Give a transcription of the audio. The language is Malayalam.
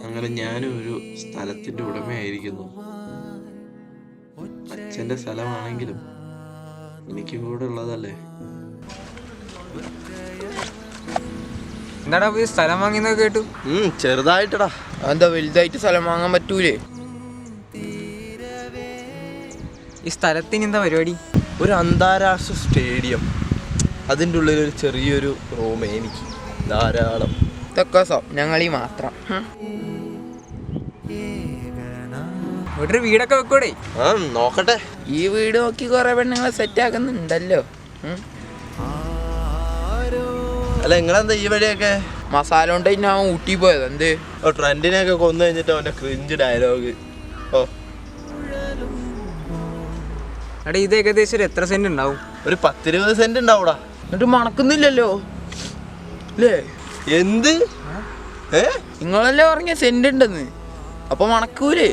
അങ്ങനെ ഞാനും ഒരു സ്ഥലത്തിന്റെ ഉടമയായിരിക്കുന്നു. അച്ഛന്റെ സ്ഥലമാണെങ്കിലും എനിക്കും കൂടെ ഉള്ളതല്ലേ. എന്താടാ പോയി സ്ഥലം വാങ്ങിയെന്നൊക്കെ കേട്ടു. ചെറുതായിട്ടടാ. എന്താ വലുതായിട്ട് സ്ഥലം വാങ്ങാൻ പറ്റൂലേ? ഈ സ്ഥലത്തിന് എന്താ പരിപാടി? ഒരു അന്താരാഷ്ട്ര സ്റ്റേഡിയം, അതിൻ്റെ ഉള്ളിൽ ഒരു ചെറിയൊരു റൂം, എനിക്ക് ധാരാളം. ഇതൊക്കെ സ്വപ്നങ്ങളി മാത്രം. ഇവിടെ ഒരു വീടൊക്കെ വെക്കൂടെ? നോക്കട്ടെ. ഈ വീട് നോക്കി കുറെ പെണ്ണുങ്ങളെ സെറ്റ് ആക്കുന്നുണ്ടല്ലോ. അല്ല, നിങ്ങളെന്താ ഈ വഴിയൊക്കെ? മസാല കൊണ്ട് ഞാൻ ഊട്ടി പോയത്. എന്ത് ട്രെൻഡിനെയൊക്കെ കൊന്നു കഴിഞ്ഞിട്ട് അവന്റെ ക്രിഞ്ച് ഡയലോഗ്. എടാ, ഇത് ഏകദേശം ഒരു എത്ര സെന്റ് ഉണ്ടാവും? ഒരു 10-20 സെന്റ് ഉണ്ടാവൂടാ. എന്നിട്ട് മണക്കുന്നില്ലല്ലോ അല്ലേ? എന്ത്? നിങ്ങളല്ലേ പറഞ്ഞ സെന്റ് ഉണ്ടെന്ന്, അപ്പൊ മണക്കൂലേ?